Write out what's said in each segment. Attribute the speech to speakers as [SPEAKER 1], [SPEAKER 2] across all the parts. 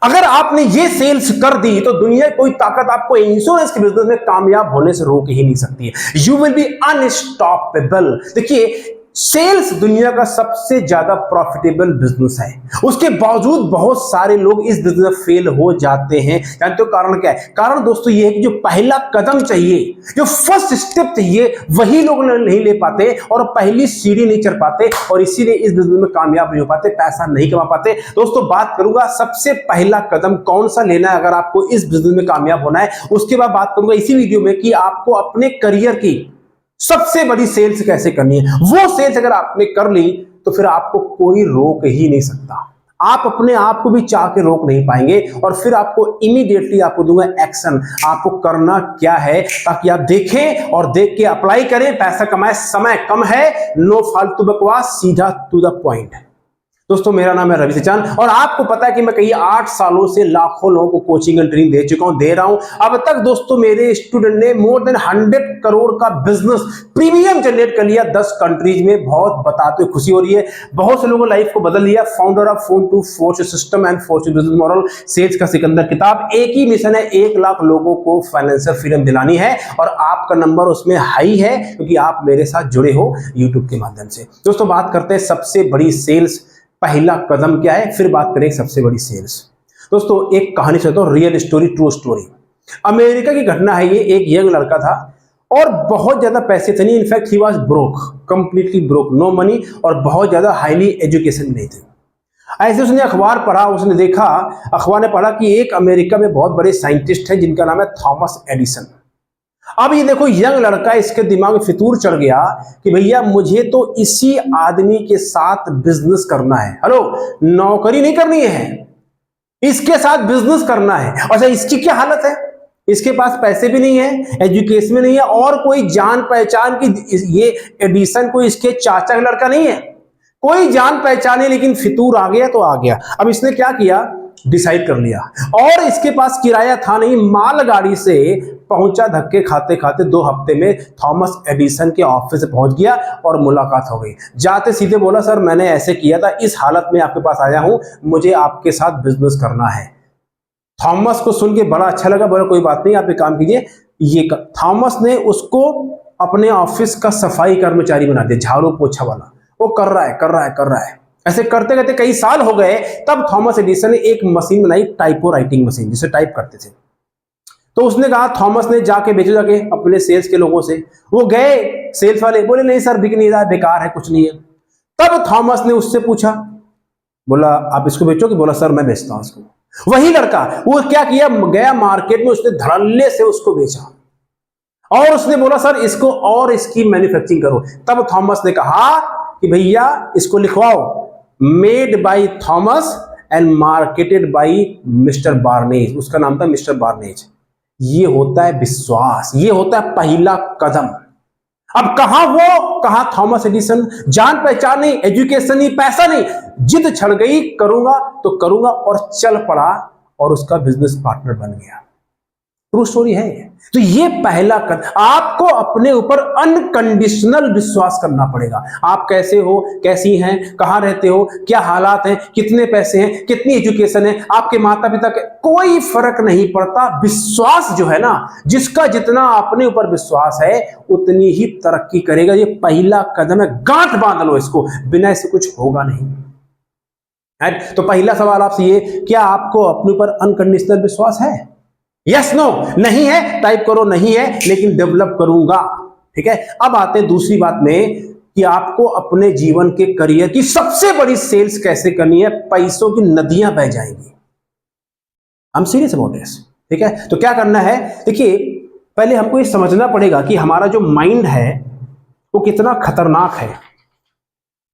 [SPEAKER 1] अगर आपने ये सेल्स कर दी तो दुनिया कोई ताकत आपको इंश्योरेंस के बिजनेस में कामयाब होने से रोक ही नहीं सकती है। You will be unstoppable. देखिए, सेल्स दुनिया का सबसे ज्यादा प्रॉफिटेबल बिजनेस है, उसके बावजूद बहुत सारे लोग इस बिजनेस में फेल हो जाते हैं। जानते हो कारण क्या है? कारण दोस्तों ये है कि जो पहला कदम चाहिए, जो फर्स्ट स्टेप चाहिए, वही लोग नहीं ले पाते और पहली सीढ़ी नहीं चढ़ पाते और इसीलिए इस बिजनेस में कामयाब नहीं हो पाते, पैसा नहीं कमा पाते। दोस्तों बात करूंगा सबसे पहला कदम कौन सा लेना है अगर आपको इस बिजनेस में कामयाब होना है। उसके बाद बात करूंगा इसी वीडियो में कि आपको अपने करियर की सबसे बड़ी सेल्स कैसे करनी है। वो सेल्स अगर आपने कर ली तो फिर आपको कोई रोक ही नहीं सकता। आप अपने आप को भी चाह के रोक नहीं पाएंगे और फिर आपको इमीडिएटली आपको दूंगा एक्शन, आपको करना क्या है ताकि आप देखें और देख के अप्लाई करें, पैसा कमाएं। समय कम है, नो फालतू बकवास, सीधा टू द पॉइंट। दोस्तों मेरा नाम है रवि सचान और आपको पता है कि मैं कई 8 सालों से लाखों लोगों को कोचिंग एंड ट्रेनिंग दे चुका हूं, दे रहा हूं। अब तक दोस्तों मेरे स्टूडेंट ने मोर देन 100 करोड़ का बिजनेस प्रीमियम जनरेट कर लिया 10 कंट्रीज में। बहुत बताते हुए खुशी हो रही है। बहुत से लोगों ने लाइफ को बदल लिया। Founder of phone to force system and force business model, sales का सिकंदर किताब। एक ही मिशन है, 1 लाख लोगों को फाइनेंशियल फ्रीडम दिलानी है और आपका नंबर उसमें हाई है क्योंकि आप मेरे साथ जुड़े हो यूट्यूब के माध्यम से। दोस्तों बात करते हैं सबसे बड़ी सेल्स, पहला कदम क्या है, फिर बात करें सबसे बड़ी सेल्स। दोस्तों एक कहानी सुनाता हूं, real story, true story. America की घटना है ये। एक यंग लड़का था और बहुत ज्यादा पैसे थे नहीं, in fact he was broke, completely broke, no money और बहुत ज्यादा हाईली एजुकेशन नहीं थे। ऐसे उसने अखबार पढ़ा, उसने देखा, अखबार ने पढ़ा कि एक अमेरिका में बहुत बड़े साइंटिस्ट है जिनका नाम है थॉमस एडिसन। अब ये देखो यंग लड़का, इसके दिमाग में फितूर चढ़ गया कि भैया मुझे तो इसी आदमी के साथ बिजनेस करना है। हेलो, नौकरी नहीं करनी है, इसके साथ बिजनेस करना है। अच्छा इसकी क्या हालत है? इसके पास पैसे भी नहीं है, एजुकेशन में नहीं है और कोई जान पहचान की, ये एडिसन कोई इसके चाचा का लड़का नहीं है, कोई जान पहचान है, लेकिन फितूर आ गया तो आ गया। अब इसने क्या किया, डिसाइड कर लिया और इसके पास किराया था नहीं, मालगाड़ी से पहुंचा, धक्के खाते खाते 2 हफ्ते में थॉमस एडिसन के ऑफिस से पहुंच गया और मुलाकात हो गई। जाते सीधे बोला, सर मैंने ऐसे किया था, इस हालत में आपके पास आया हूं, मुझे आपके साथ बिजनेस करना है। थॉमस को सुन के बड़ा अच्छा लगा, बोला कोई बात नहीं, आप एक काम कीजिए ये थॉमस ने उसको अपने ऑफिस का सफाई कर्मचारी बना दिया, झाड़ू पोछा वाला। वो कर रहा है। ऐसे करते करते कई साल हो गए। तब थॉमस एडिसन ने एक मशीन बनाई, टाइपो राइटिंग मशीन, जिसे टाइप करते थे। तो उसने कहा, थॉमस ने जाके बेचो जाके अपने सेल्स के लोगों से। वो गए, सेल्स वाले बोले नहीं सर बिक नहीं रहा है, बेकार है, कुछ नहीं है। तब थॉमस ने उससे पूछा, बोला आप इसको बेचोगे? बोला सर मैं बेचता हूं इसको। वही लड़का वो क्या किया, गया मार्केट में, उसने धड़ल्ले से उसको बेचा और उसने बोला सर इसको और इसकी मैन्युफैक्चरिंग करो। तब थॉमस ने कहा कि भैया इसको लिखवाओ, made by Thomas and marketed by mister Barnes. उसका नाम था मिस्टर बार्नेज। ये होता है विश्वास, ये होता है पहला कदम। अब कहां थॉमस एडिसन, जान पहचान नहीं, एजुकेशन नहीं, पैसा नहीं, जिद छड़ गई, करूंगा तो करूंगा और चल पड़ा और उसका बिजनेस पार्टनर बन गया। ट्रू स्टोरी है ये। तो ये पहला कदम, आपको अपने ऊपर अनकंडीशनल विश्वास करना पड़ेगा। आप कैसे हो, कैसी हैं, कहां रहते हो, क्या हालात हैं, कितने पैसे हैं, कितनी एजुकेशन है, आपके माता पिता के, कोई फर्क नहीं पड़ता। विश्वास जो है ना, जिसका जितना अपने ऊपर विश्वास है उतनी ही तरक्की करेगा। ये पहला कदम है, गांठ बांध लो इसको, बिना इससे कुछ होगा नहीं है। तो पहला सवाल आपसे ये, क्या आपको अपने ऊपर अनकंडीशनल विश्वास है? यस नो, नहीं है टाइप करो, नहीं है लेकिन डेवलप करूंगा। ठीक है, अब आते हैं दूसरी बात में कि आपको अपने जीवन के करियर की सबसे बड़ी सेल्स कैसे करनी है। पैसों की नदियां बह जाएंगी। हम सीरियस अबाउट दिस। ठीक है, तो क्या करना है, देखिए पहले हमको ये समझना पड़ेगा कि हमारा जो माइंड है वो कितना खतरनाक है।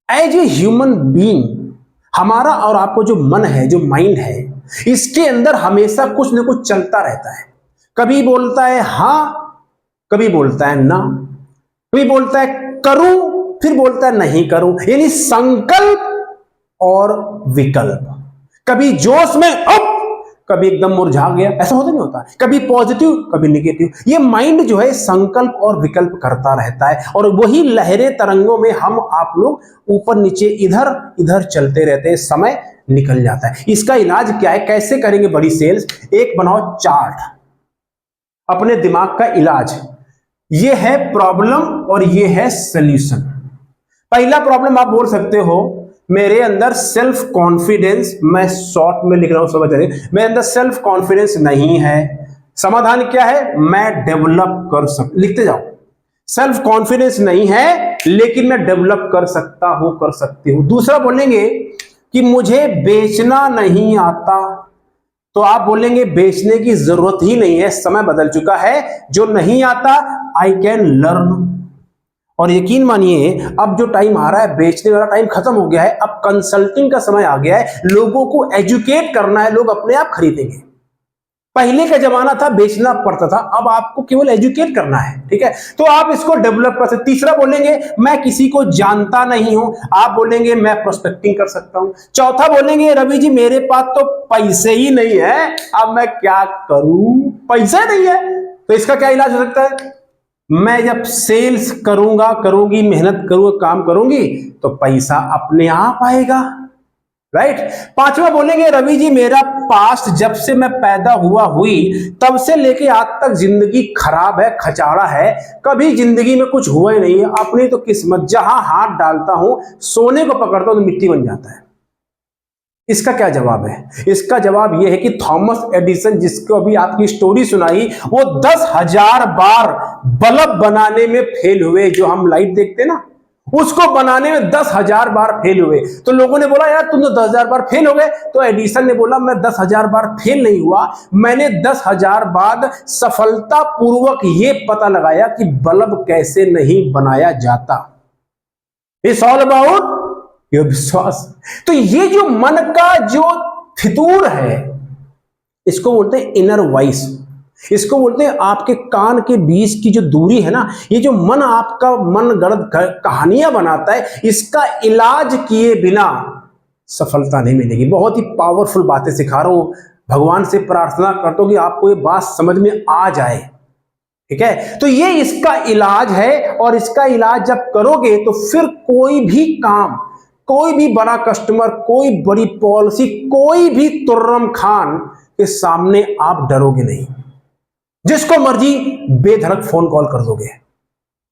[SPEAKER 1] एज ए ह्यूमन बीइंग, हमारा और आपको जो मन है, जो माइंड है, इसके अंदर हमेशा कुछ ना कुछ चलता रहता है। कभी बोलता है हां, कभी बोलता है ना, कभी बोलता है करूं, फिर बोलता है नहीं करूं। यानी संकल्प और विकल्प। कभी जोश में अप, कभी एकदम मुरझा गया, ऐसा होता नहीं होता, कभी पॉजिटिव कभी नेगेटिव। ये माइंड जो है संकल्प और विकल्प करता रहता है और वही लहरें तरंगों में हम आप लोग ऊपर नीचे इधर इधर चलते रहते हैं, समय निकल जाता है। इसका इलाज क्या है, कैसे करेंगे बड़ी सेल्स? एक बनाओ चार्ट, अपने दिमाग का इलाज। ये है प्रॉब्लम और ये है सॉल्यूशन। पहला प्रॉब्लम आप बोल सकते हो मेरे अंदर सेल्फ कॉन्फिडेंस, मैं शॉर्ट में लिख रहा हूं समझ रहे, मेरे अंदर सेल्फ कॉन्फिडेंस नहीं है। समाधान क्या है? मैं डेवलप लिखते जाओ। सेल्फ कॉन्फिडेंस नहीं है लेकिन मैं डेवलप कर सकता हूं, कर सकती हूं। दूसरा बोलेंगे कि मुझे बेचना नहीं आता, तो आप बोलेंगे बेचने की जरूरत ही नहीं है, समय बदल चुका है, जो नहीं आता आई कैन लर्न। और यकीन मानिए अब जो टाइम आ रहा है, बेचने वाला टाइम खत्म हो गया है, अब कंसल्टिंग का समय आ गया है, लोगों को एजुकेट करना है, लोग अपने आप खरीदेंगे। पहले का जमाना था बेचना पड़ता था, अब आपको केवल एजुकेट करना है, ठीक है? तो आप इसको डेवलप कर सकते। तीसरा बोलेंगे मैं किसी को जानता नहीं हूं, आप बोलेंगे मैं प्रोस्पेक्टिंग कर सकता हूं। चौथा बोलेंगे रवि जी मेरे पास तो पैसे ही नहीं है, अब मैं क्या करूं, पैसे नहीं है। तो इसका क्या इलाज हो सकता है? मैं जब सेल्स करूंगा, करूंगी, मेहनत करूंगा, काम करूंगी तो पैसा अपने आप आएगा, राइट? पांचवा बोलेंगे रवि जी मेरा पास्ट, जब से मैं पैदा हुई तब से लेके आज तक जिंदगी खराब है, खचाड़ा है, कभी जिंदगी में कुछ हुआ ही नहीं है, अपनी तो किस्मत, जहां हाथ डालता हूं सोने को पकड़ता हूं तो मिट्टी बन जाता है। इसका क्या जवाब है? इसका जवाब यह है कि थॉमस एडिसन, जिसको अभी आपकी स्टोरी सुनाई, वो 10,000 बार बल्ब बनाने में फेल हुए। जो हम लाइट देखते ना, उसको बनाने में 10,000 बार फेल हुए। तो लोगों ने बोला यार तुम तो 10,000 बार फेल हो गए। तो एडिसन ने बोला मैं 10,000 बार फेल नहीं हुआ, मैंने 10,000 बार सफलता पूर्वक ये पता लगाया कि बल्ब कैसे नहीं बनाया जाता। इट्स ऑल अबाउट योर विश्वास। तो ये जो मन का जो फितूर है, इसको बोलते हैं इनर वॉइस, इसको बोलते हैं आपके कान के बीच की जो दूरी है ना, ये जो मन आपका मन गढ़ कहानियां बनाता है, इसका इलाज किए बिना सफलता नहीं मिलेगी। बहुत ही पावरफुल बातें सिखा रहा हूं, भगवान से प्रार्थना करता हूं कि आपको ये बात समझ में आ जाए, ठीक है? तो ये इसका इलाज है और इसका इलाज जब करोगे तो फिर कोई भी काम, कोई भी बड़ा कस्टमर, कोई बड़ी पॉलिसी, कोई भी तुर्रम खान के सामने आप डरोगे नहीं, जिसको मर्जी बेधड़क फोन कॉल कर दोगे,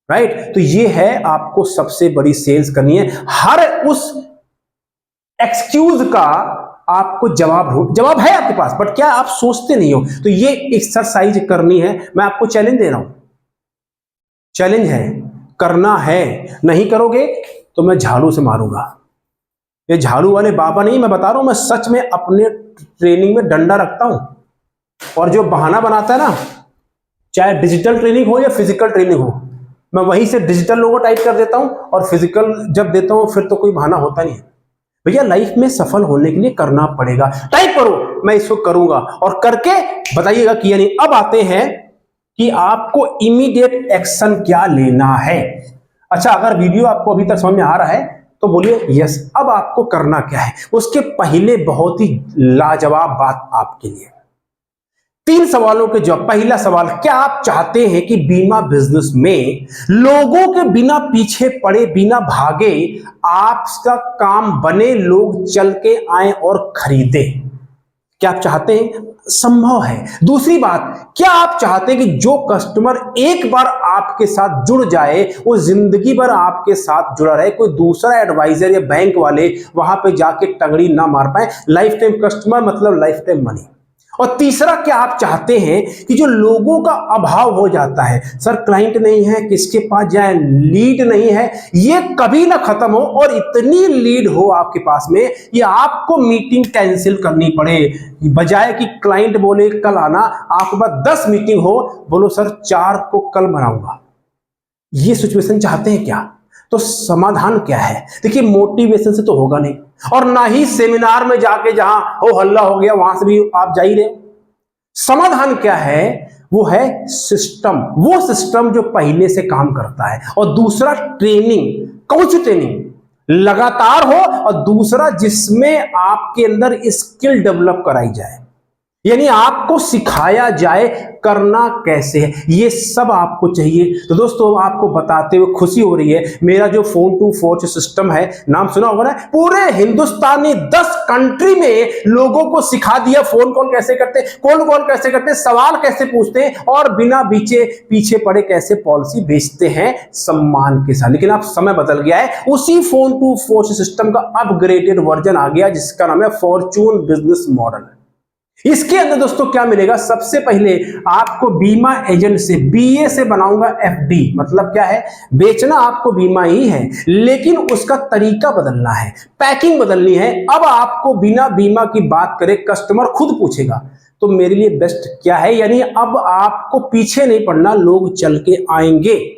[SPEAKER 1] राइट? तो ये है आपको सबसे बड़ी सेल्स करनी है। हर उस एक्सक्यूज का आपको जवाब है आपके पास, बट क्या आप सोचते नहीं हो? तो ये एक्सरसाइज करनी है। मैं आपको चैलेंज दे रहा हूं, चैलेंज है, करना है। नहीं करोगे तो मैं झाड़ू से मारूंगा। ये झाड़ू वाले बाबा नहीं, मैं बता रहा हूं, मैं सच में अपने ट्रेनिंग में डंडा रखता हूं। और जो बहाना बनाता है ना, चाहे डिजिटल ट्रेनिंग हो या फिजिकल ट्रेनिंग हो, मैं वहीं से डिजिटल लोगो टाइप कर देता हूं और फिजिकल जब देता हूं फिर तो कोई बहाना होता नहीं है। भैया लाइफ में सफल होने के लिए करना पड़ेगा। टाइप करो मैं इसको करूंगा और करके बताइएगा कि यानी। अब आते हैं कि आपको इमीडिएट एक्शन क्या लेना है। अच्छा, अगर वीडियो आपको अभी तक समझ में आ रहा है तो बोलिए यस। अब आपको करना क्या है, उसके पहले बहुत ही लाजवाब बात आपके लिए, 3 सवालों के जवाब। पहला सवाल, क्या आप चाहते हैं कि बीमा बिजनेस में लोगों के बिना पीछे पड़े, बिना भागे आपका काम बने, लोग चल के आए और खरीदे? क्या आप चाहते हैं? संभव है। दूसरी बात, क्या आप चाहते हैं कि जो कस्टमर एक बार आपके साथ जुड़ जाए वो जिंदगी भर आपके साथ जुड़ा रहे, कोई दूसरा एडवाइजर या बैंक वाले वहां पे जाके टंगड़ी ना मार पाए? लाइफ टाइम कस्टमर मतलब लाइफ टाइम मनी। और तीसरा, क्या आप चाहते हैं कि जो लोगों का अभाव हो जाता है, सर क्लाइंट नहीं है, किसके पास जाए, लीड नहीं है, ये कभी ना खत्म हो और इतनी लीड हो आपके पास में ये आपको मीटिंग कैंसिल करनी पड़े, बजाय कि क्लाइंट बोले कल आना, आपके पास 10 मीटिंग हो, बोलो सर 4 को कल बनाऊंगा। ये सिचुएशन चाहते हैं क्या? तो समाधान क्या है? देखिए, मोटिवेशन से तो होगा नहीं, और ना ही सेमिनार में जाके जहां हो हल्ला हो गया वहां से भी आप जा ही रहे हो। समाधान क्या है? वो है सिस्टम, वो सिस्टम जो पहले से काम करता है। और दूसरा ट्रेनिंग, कौन सी ट्रेनिंग? लगातार हो, और दूसरा जिसमें आपके अंदर स्किल डेवलप कराई जाए। यानी आपको सिखाया जाए करना कैसे है, ये सब आपको चाहिए। तो दोस्तों आपको बताते हुए खुशी हो रही है, मेरा जो फोन टू फोर्च सिस्टम है, नाम सुना होगा ना, पूरे हिंदुस्तान में 10 कंट्री में लोगों को सिखा दिया फोन कॉल कैसे करते, कॉल कैसे करते, सवाल कैसे पूछते हैं और बिना पीछे पड़े कैसे पॉलिसी बेचते हैं सम्मान के साथ। लेकिन अब समय बदल गया है, उसी फोन टू फोर्च सिस्टम का अपग्रेडेड वर्जन आ गया जिसका नाम है फॉर्चून बिजनेस मॉडल। इसके अंदर दोस्तों क्या मिलेगा, सबसे पहले आपको बीमा एजेंट से, बीए से बनाऊंगा एफडी, मतलब क्या है, बेचना आपको बीमा ही है लेकिन उसका तरीका बदलना है, पैकिंग बदलनी है। अब आपको बिना बीमा की बात करें कस्टमर खुद पूछेगा तो मेरे लिए बेस्ट क्या है, यानी अब आपको पीछे नहीं पड़ना, लोग चल के आएंगे।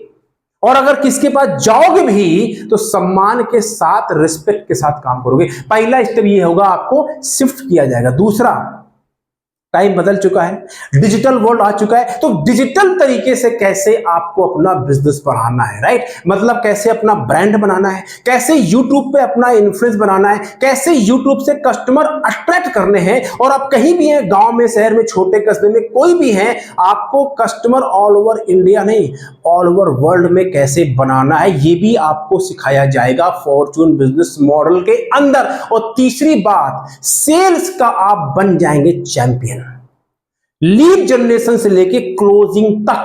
[SPEAKER 1] और अगर किसके पास जाओगे भी तो सम्मान के साथ, रिस्पेक्ट के साथ काम करोगे। पहला स्टेप ये होगा, आपको शिफ्ट किया जाएगा। दूसरा, टाइम बदल चुका है, डिजिटल वर्ल्ड आ चुका है, तो डिजिटल तरीके से कैसे आपको अपना बिजनेस बढ़ाना है, राइट, मतलब कैसे अपना ब्रांड बनाना है, कैसे यूट्यूब पे अपना इन्फ्लुएंस बनाना है, कैसे यूट्यूब से कस्टमर अट्रैक्ट करने हैं। और आप कहीं भी हैं, गांव में, शहर में, छोटे कस्बे में, कोई भी है, आपको कस्टमर ऑल ओवर इंडिया नहीं, ऑल ओवर वर्ल्ड में कैसे बनाना है, ये भी आपको सिखाया जाएगा फॉर्चून बिजनेस मॉडल के अंदर। और तीसरी बात, सेल्स का आप बन जाएंगे चैंपियन। लीड जनरेशन से लेके क्लोजिंग तक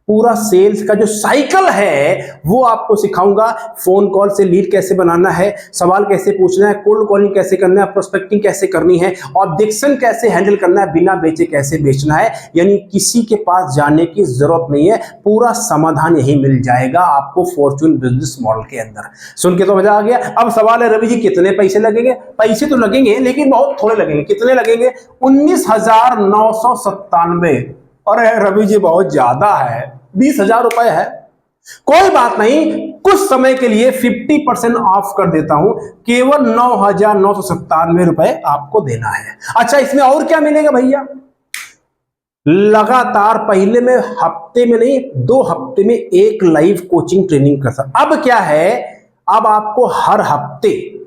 [SPEAKER 1] पूरा सेल्स का जो साइकिल है वो आपको सिखाऊंगा। फोन कॉल से लीड कैसे बनाना है, सवाल कैसे पूछना है, कोल्ड कॉलिंग कैसे करना है, प्रोस्पेक्टिंग कैसे करनी है, ऑब्जेक्शन कैसे हैंडल करना है, बिना बेचे कैसे बेचना है। यानी किसी के पास जाने की जरूरत नहीं है, पूरा समाधान यही मिल जाएगा आपको फॉर्चून बिजनेस मॉडल के अंदर। सुन के तो मजा आ गया। अब सवाल है, रवि जी कितने पैसे लगेंगे? पैसे तो लगेंगे लेकिन बहुत थोड़े लगेंगे। कितने लगेंगे? 19,997। अरे रवि जी बहुत ज्यादा है, 20,000 रुपए है। कोई बात नहीं, कुछ समय के लिए 50% ऑफ कर देता हूं, केवल 9,997 रुपए आपको देना है। अच्छा, इसमें और क्या मिलेगा भैया? लगातार, पहले में हफ्ते में नहीं, 2 हफ्ते में एक लाइव कोचिंग ट्रेनिंग कर सकता। अब क्या है, अब आपको हर हफ्ते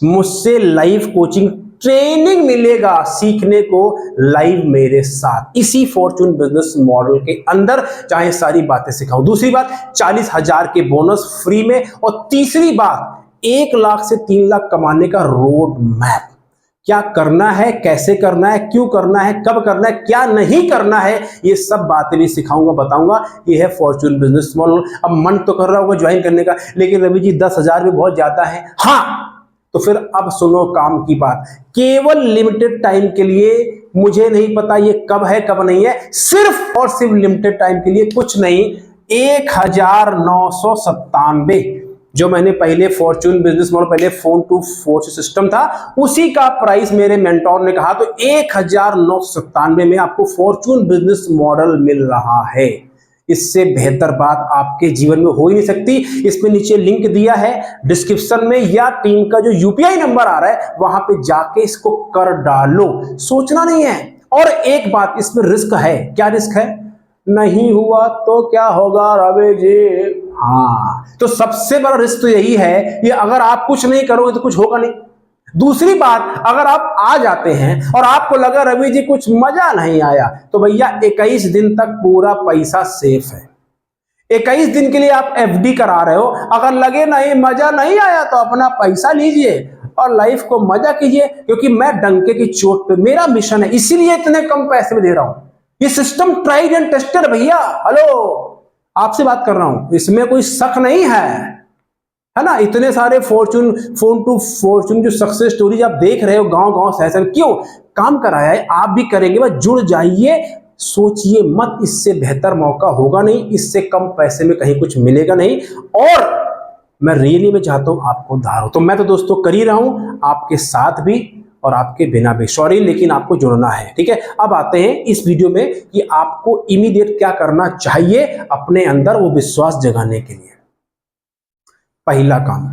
[SPEAKER 1] मुझसे लाइव कोचिंग ट्रेनिंग मिलेगा सीखने को लाइव मेरे साथ, इसी फॉर्चून बिजनेस मॉडल के अंदर, चाहे सारी बातें सिखाऊं। दूसरी बात, 40,000 के बोनस फ्री में। और तीसरी बात, 1 लाख से 3 लाख कमाने का रोड मैप, क्या करना है, कैसे करना है, क्यों करना है, कब करना है, क्या नहीं करना है, ये सब बातें भी सिखाऊंगा, बताऊंगा। ये है फॉर्चून बिजनेस मॉडल। अब मन तो कर रहा होगा ज्वाइन करने का, लेकिन रवि जी 10,000 भी बहुत ज्यादा है। हाँ, तो फिर अब सुनो काम की बात, केवल लिमिटेड टाइम के लिए, मुझे नहीं पता ये कब है कब नहीं है, सिर्फ और सिर्फ लिमिटेड टाइम के लिए, कुछ नहीं, 1,997 जो मैंने पहले फॉर्चून बिजनेस मॉडल, पहले फोन टू फोर्च सिस्टम था, उसी का प्राइस मेरे मेंटोर ने कहा, तो 1,997 में आपको फॉर्चून बिजनेस मॉडल मिल रहा है। इससे बेहतर बात आपके जीवन में हो ही नहीं सकती। इसमें नीचे लिंक दिया है डिस्क्रिप्शन में, या टीम का जो यूपीआई नंबर आ रहा है वहां पे जाके इसको कर डालो, सोचना नहीं है। और एक बात, इसमें रिस्क है। क्या रिस्क है? नहीं हुआ तो क्या होगा रवि जी? हाँ, तो सबसे बड़ा रिस्क तो यही है, ये अगर आप कुछ नहीं करोगे तो कुछ होगा नहीं। दूसरी बात, अगर आप आ जाते हैं और आपको लगा रवि जी कुछ मजा नहीं आया, तो भैया 21 दिन तक पूरा पैसा सेफ है। 21 दिन के लिए आप एफडी करा रहे हो, अगर लगे नहीं, मजा नहीं आया, तो अपना पैसा लीजिए और लाइफ को मजा कीजिए। क्योंकि मैं डंके की चोट पे, मेरा मिशन है, इसीलिए इतने कम पैसे में दे रहा हूं। ये सिस्टम ट्राइड एंड टेस्टेड भैया। हेलो, आपसे बात कर रहा हूं, इसमें कोई शक नहीं है ना। इतने सारे फॉर्चून, फोन टू फॉर्चून जो सक्सेस स्टोरीज आप देख रहे हो गांव गांव शहर, क्यों काम कराया है, आप भी करेंगे, बस जुड़ जाइए। सोचिए मत, इससे बेहतर मौका होगा नहीं, इससे कम पैसे में कहीं कुछ मिलेगा नहीं। और मैं रियली में चाहता हूं आपको उधार हो, तो मैं तो दोस्तों कर ही रहा हूं, आपके साथ भी और आपके बिना भी। सॉरी, लेकिन आपको जुड़ना है, ठीक है। अब आते हैं इस वीडियो में कि आपको इमीडिएट क्या करना चाहिए अपने अंदर वो विश्वास जगाने के लिए। पहला काम,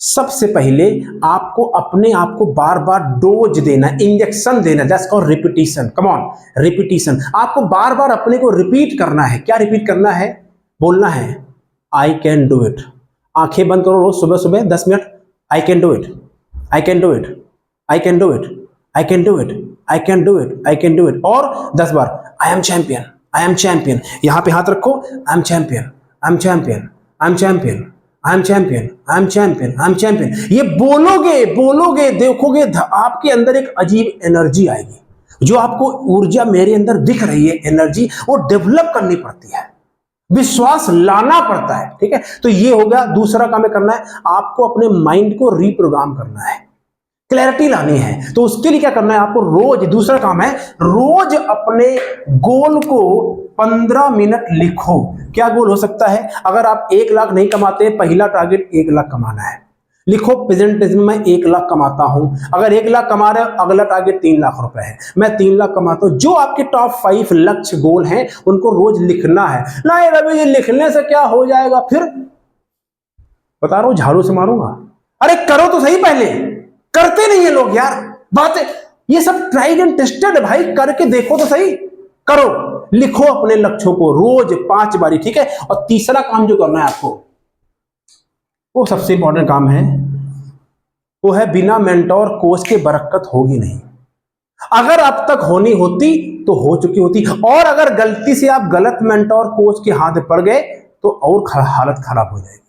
[SPEAKER 1] सबसे पहले आपको अपने आप को बार बार डोज देना, इंजेक्शन देना, that's called repetition. Come on, repetition. आपको बार बार अपने को रिपीट करना है। क्या रिपीट करना है? बोलना है आई कैन डू इट। आंखें बंद करो रोज सुबह सुबह 10 minute, I can do it, I can do it, I can do it, I can do it, I can do it, I can do it, और 10 बार I am champion, I am champion, यहां पे हाथ रखो, I am champion, I am champion, I am champion, I am champion, I am champion, I am champion. ये बोलोगे बोलोगे, देखोगे आपके अंदर एक अजीब एनर्जी आएगी, जो आपको ऊर्जा मेरे अंदर दिख रही है, एनर्जी वो डेवलप करनी पड़ती है, विश्वास लाना पड़ता है। ठीक है, तो ये हो गया। दूसरा काम करना है, आपको अपने माइंड को रीप्रोग्राम करना है, क्लैरिटी लानी है। तो उसके लिए क्या करना है आपको, रोज, दूसरा काम है, रोज अपने गोल को 15 मिनट लिखो। क्या गोल हो सकता है? अगर आप 1 लाख नहीं कमाते, पहला टारगेट 1 लाख कमाना है, लिखो प्रेजेंट टेंस में मैं 1 लाख कमाता हूं। अगर 1 लाख कमा रहे हो, अगला टारगेट 3 लाख रुपए है, मैं 3 लाख कमाता हूं। जो आपके टॉप 5 लक्ष्य गोल हैं उनको रोज लिखना है। नहीं रवि जी, लिखने से क्या हो जाएगा? फिर बता रहा हूं, झाड़ू से मारूंगा। अरे करो तो सही, पहले करते नहीं है लोग यार, बातें ये सब ट्राइड एंड टेस्टेड है भाई, करके देखो तो सही। करो, लिखो अपने लक्ष्यों को रोज 5 बारी। ठीक है, और तीसरा काम जो करना है आपको, वो सबसे इंपॉर्टेंट काम है, वो है बिना मेंटोर कोच के बरकत होगी नहीं। अगर अब तक होनी होती तो हो चुकी होती, और अगर गलती से आप गलत मेंटोर कोच के हाथ पड़ गए तो और हालत खराब हो जाएगी।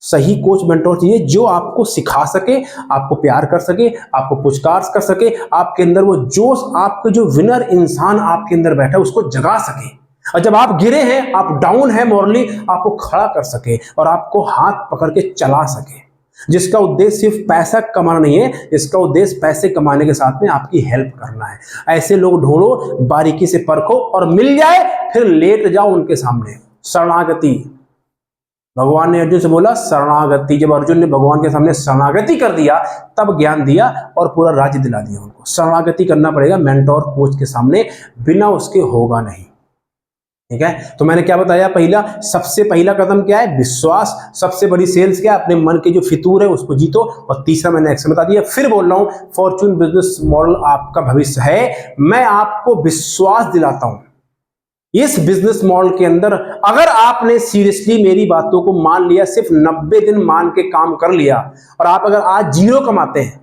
[SPEAKER 1] सही कोच मेंटोर चाहिए जो आपको सिखा सके, आपको प्यार कर सके, आपको पुचकार कर सके, आपके अंदर वो जोश, आपके जो विनर इंसान आपके अंदर बैठा है उसको जगा सके, और जब आप गिरे हैं, आप डाउन है मॉरली, आपको खड़ा कर सके और आपको हाथ पकड़ के चला सके, जिसका उद्देश्य सिर्फ पैसा कमाना नहीं है, इसका उद्देश्य पैसे कमाने के साथ में आपकी हेल्प करना है। ऐसे लोग ढूंढो, बारीकी से परखो, और मिल जाए फिर लेट जाओ उनके सामने। शरणागति, भगवान ने अर्जुन से बोला शरणागति। जब अर्जुन ने भगवान के सामने शरणागति कर दिया, तब ज्ञान दिया और पूरा राज्य दिला दिया उनको। शरणागति करना पड़ेगा मेंटोर कोच के सामने, बिना उसके होगा नहीं। ठीक है, तो मैंने क्या बताया, सबसे पहला कदम क्या है? विश्वास। सबसे बड़ी सेल्स क्या है? अपने मन के जो फितूर है उसको जीतो। और तीसरा मैंने एक्शन बता दिया, फिर बोल रहा हूं, फॉर्चून बिजनेस मॉडल आपका भविष्य है। मैं आपको विश्वास दिलाता हूं, इस बिजनेस मॉडल के अंदर अगर आपने सीरियसली मेरी बातों को मान लिया, सिर्फ 90 दिन मान के काम कर लिया, और आप अगर आज 0 कमाते हैं,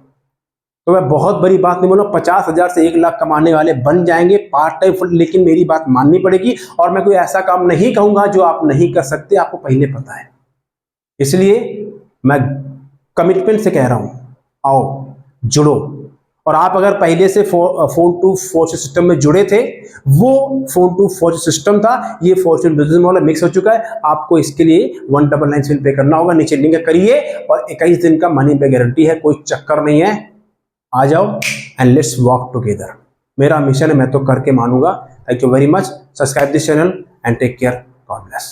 [SPEAKER 1] तो मैं बहुत बड़ी बात नहीं बोलूँ, 50,000 से 1 लाख कमाने वाले बन जाएंगे पार्ट टाइम। लेकिन मेरी बात माननी पड़ेगी, और मैं कोई ऐसा काम नहीं कहूंगा जो आप नहीं कर सकते, आपको पहले पता है। इसलिए मैं कमिटमेंट से कह रहा हूं, आओ जुड़ो। और आप अगर पहले से फोन टू फॉर्चून सिस्टम में जुड़े थे, वो फोन टू फॉर्चून सिस्टम था, ये फॉर्चून बिजनेस मॉडल मिक्स हो चुका है। आपको इसके लिए 1997 पे करना होगा, नीचे लिंक करिए, और 21 दिन का मनी पे गारंटी है, कोई चक्कर नहीं है। आ जाओ एंड लेट्स वॉक टुगेदर। मेरा मिशन है, मैं तो करके मानूंगा। Thank you very much. Subscribe this channel and take care. God bless.